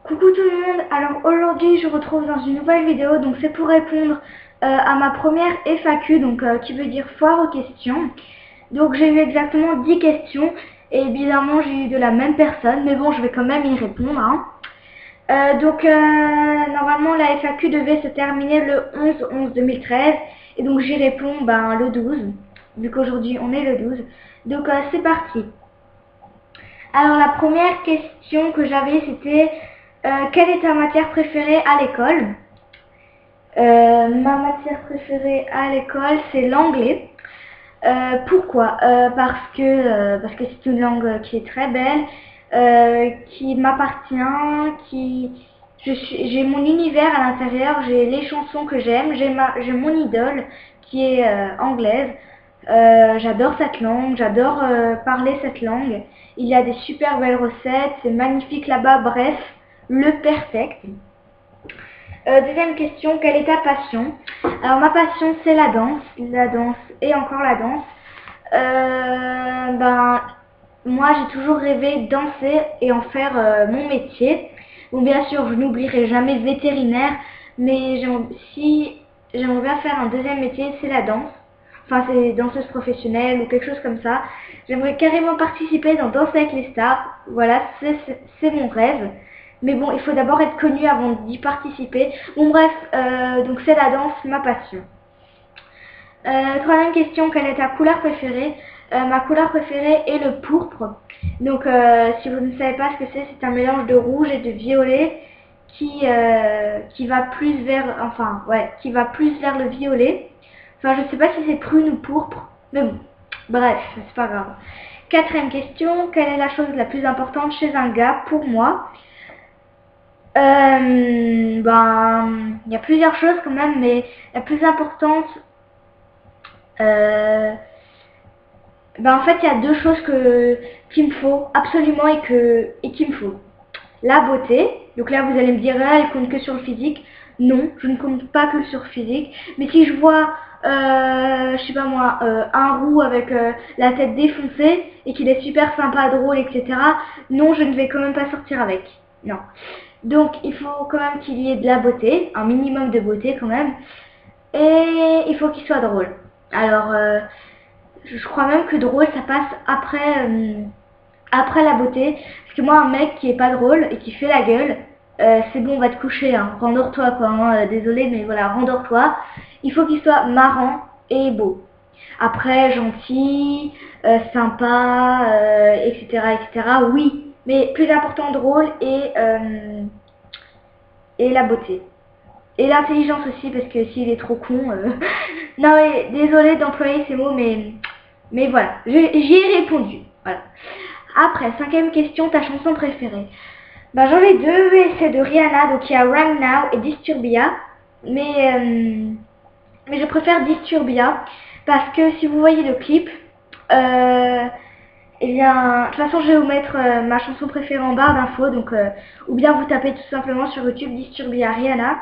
Coucou tout le monde, alors aujourd'hui je vous retrouve dans une nouvelle vidéo, donc c'est pour répondre à ma première FAQ, donc qui veut dire foire aux questions. Donc j'ai eu exactement 10 questions et évidemment j'ai eu de la même personne, mais bon je vais quand même y répondre. Normalement la FAQ devait se terminer le 11/11/2013 et donc j'y réponds le 12, vu qu'aujourd'hui on est le 12. Donc c'est parti. Alors la première question que j'avais c'était quelle est ta matière préférée à l'école? Ma matière préférée à l'école c'est l'anglais. Pourquoi? Parce que c'est une langue qui est très belle, qui m'appartient, j'ai mon univers à l'intérieur, j'ai les chansons que j'aime, j'ai mon idole qui est anglaise. J'adore cette langue, j'adore parler cette langue. Il y a des super belles recettes, c'est magnifique là-bas, bref, le perfect. Deuxième question, quelle est ta passion? Alors ma passion c'est la danse et encore la danse. Moi j'ai toujours rêvé de danser et en faire mon métier. Bon bien sûr je n'oublierai jamais vétérinaire, mais j'aimerais bien faire un deuxième métier, c'est la danse. Enfin c'est danseuse professionnelle ou quelque chose comme ça. J'aimerais carrément participer dans Danse avec les stars. Voilà, c'est mon rêve. Mais bon, il faut d'abord être connu avant d'y participer. Bon bref, donc c'est la danse, ma passion. Troisième question, quelle est ta couleur préférée? Ma couleur préférée est le pourpre. Donc si vous ne savez pas ce que c'est un mélange de rouge et de violet qui va plus vers, qui va plus vers le violet. Enfin, je sais pas si c'est prune ou pourpre, mais bon, bref, c'est pas grave. Quatrième question, quelle est la chose la plus importante chez un gars pour moi? Il y a plusieurs choses quand même, mais la plus importante, en fait, il y a deux choses qu'il me faut absolument et qu'il me faut. La beauté, donc là vous allez me dire, elle compte que sur le physique. Non, je ne compte pas que sur le physique, mais si je vois, je sais pas moi, un roux avec la tête défoncée et qu'il est super sympa, drôle, etc. Non, je ne vais quand même pas sortir avec. Non. Donc il faut quand même qu'il y ait de la beauté, un minimum de beauté quand même, et il faut qu'il soit drôle. Alors je crois même que drôle ça passe après la beauté, parce que moi un mec qui est pas drôle et qui fait la gueule, c'est bon, on va te coucher, hein, rendors-toi quoi, hein, désolé mais voilà, rendors-toi. Il faut qu'il soit marrant et beau. Après gentil, sympa, etc., oui, mais plus important drôle et la beauté. Et l'intelligence aussi, parce que s'il est trop con... non mais désolé d'employer ces mots, mais voilà, j'y ai répondu. Voilà. Après, cinquième question, ta chanson préférée? J'en ai deux, et c'est de Rihanna, donc il y a Right Now et Disturbia. Mais je préfère Disturbia, parce que si vous voyez le clip, eh bien, de toute façon, je vais vous mettre ma chanson préférée en barre d'infos, donc ou bien vous tapez tout simplement sur YouTube Disturbia Rihanna.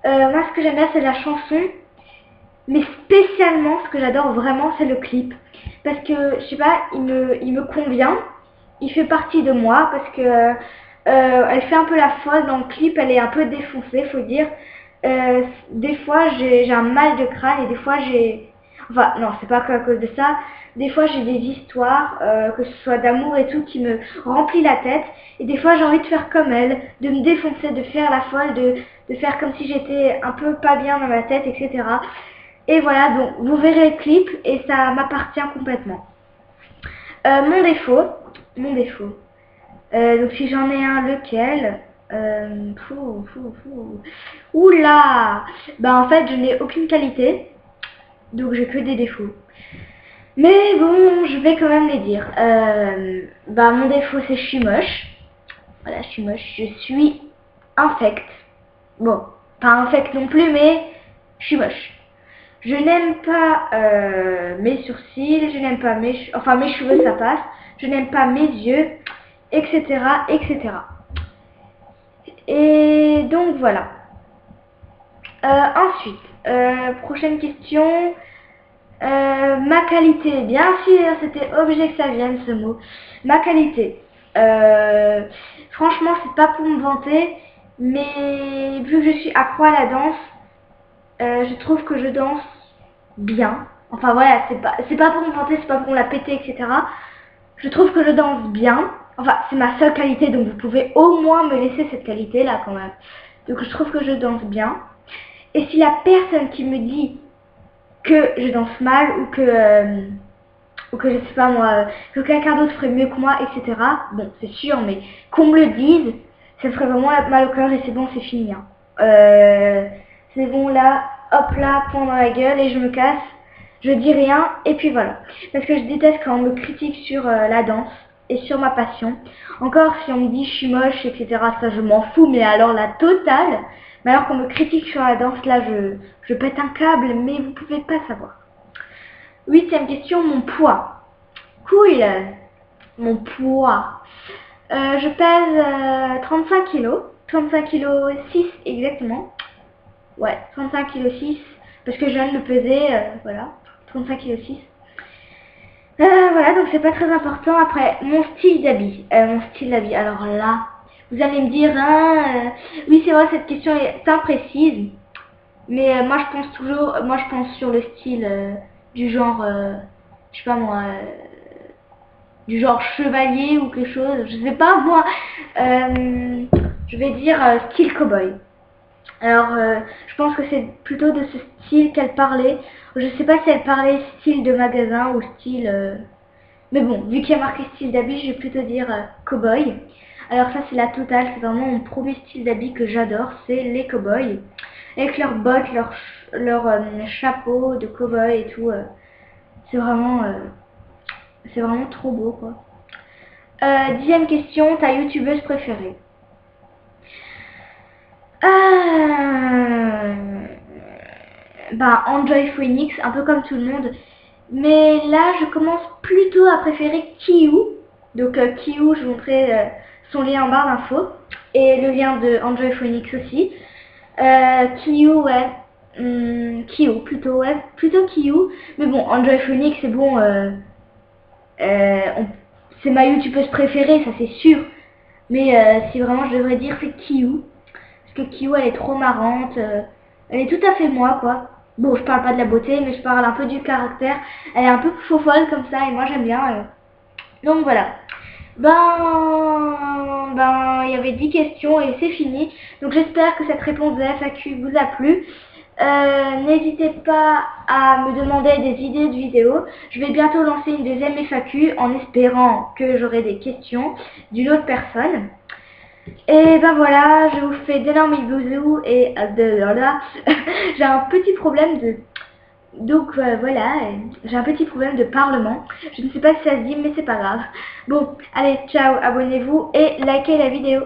Moi, ce que j'aime bien, c'est la chanson, mais spécialement, ce que j'adore vraiment, c'est le clip, parce que je sais pas, il me convient, il fait partie de moi, parce que elle fait un peu la folle dans le clip, elle est un peu défoncée, faut dire. Des fois, j'ai un mal de crâne et des fois enfin non, c'est pas à cause de ça. Des fois j'ai des histoires, que ce soit d'amour et tout, qui me remplit la tête. Et des fois j'ai envie de faire comme elle, de me défoncer, de faire la folle, de faire comme si j'étais un peu pas bien dans ma tête, etc. Et voilà, donc vous verrez le clip et ça m'appartient complètement. Mon défaut. Donc si j'en ai un, lequel? Oula! En fait je n'ai aucune qualité, donc j'ai que des défauts. Mais bon, je vais quand même les dire. Mon défaut c'est je suis moche. Voilà, je suis moche, je suis infecte. Bon, pas infecte non plus, mais je suis moche. Je n'aime pas mes sourcils, je n'aime pas mes cheveux, ça passe. Je n'aime pas mes yeux, etc., etc. Et donc voilà. Ensuite, prochaine question. Ma qualité, bien sûr, c'était obligé que ça vienne ce mot. Ma qualité. Franchement, c'est pas pour me vanter, mais vu que je suis accro à la danse, je trouve que je danse bien. Enfin voilà, c'est pas pour me vanter, c'est pas pour la péter, etc. Je trouve que je danse bien. Enfin, c'est ma seule qualité, donc vous pouvez au moins me laisser cette qualité-là quand même. Donc je trouve que je danse bien. Et si la personne qui me dit que je danse mal ou que je sais pas moi, que quelqu'un d'autre ferait mieux que moi, etc. Bon, c'est sûr, mais qu'on me le dise, ça ferait vraiment mal au cœur et c'est bon, c'est fini. Hein. C'est bon là, hop là, point dans la gueule et je me casse. Je dis rien et puis voilà. Parce que je déteste quand on me critique sur la danse et sur ma passion. Encore si on me dit je suis moche, etc. Ça je m'en fous, mais alors la totale. Mais alors qu'on me critique sur la danse, là je pète un câble, mais vous pouvez pas savoir. 8e question, mon poids. Cool. Mon poids. Je pèse 35 kilos. 35 kilos 6 exactement. Ouais, 35 kilos 6. Parce que je viens de le peser, voilà. 35 kilos 6. Voilà, donc c'est pas très important. Après, mon style d'habit. Alors là, vous allez me dire, hein, oui c'est vrai, cette question est imprécise. Mais moi je pense sur le style du genre, je sais pas moi, du genre chevalier ou quelque chose, je sais pas moi. Je vais dire style cowboy. Alors, je pense que c'est plutôt de ce style qu'elle parlait. Je sais pas si elle parlait style de magasin ou style... Mais bon, vu qu'il y a marqué style d'habit, je vais plutôt dire cowboy. Alors ça, c'est la totale. C'est vraiment mon premier style d'habit que j'adore. C'est les cowboys. Avec leurs bottes, leur chapeau de cowboy et tout. C'est vraiment trop beau, quoi. 10e question, ta youtubeuse préférée? Bah, Enjoy Phoenix, un peu comme tout le monde. Mais là, je commence plutôt à préférer Kiyu. Donc, Kiyu, je vous montrerai son lien en barre d'infos. Et le lien de Enjoy Phoenix aussi. Kiyu, ouais. Kiyu, plutôt, ouais. Plutôt Kiyu. Mais bon, Enjoy Phoenix, c'est bon. C'est ma youtubeuse préférée, ça c'est sûr. Mais si vraiment je devrais dire, c'est Kiyu. Parce que Kiyu, elle est trop marrante. Elle est tout à fait moi, quoi. Bon, je parle pas de la beauté, mais je parle un peu du caractère. Elle est un peu faux-folle comme ça, et moi j'aime bien. Donc voilà. Il y avait 10 questions et c'est fini. Donc j'espère que cette réponse de FAQ vous a plu. N'hésitez pas à me demander des idées de vidéos. Je vais bientôt lancer une deuxième FAQ en espérant que j'aurai des questions d'une autre personne. Et ben voilà, je vous fais d'énormes bisous et j'ai un petit problème de... Donc voilà, j'ai un petit problème de parlement. Je ne sais pas si ça se dit, mais c'est pas grave. Bon, allez, ciao, abonnez-vous et likez la vidéo.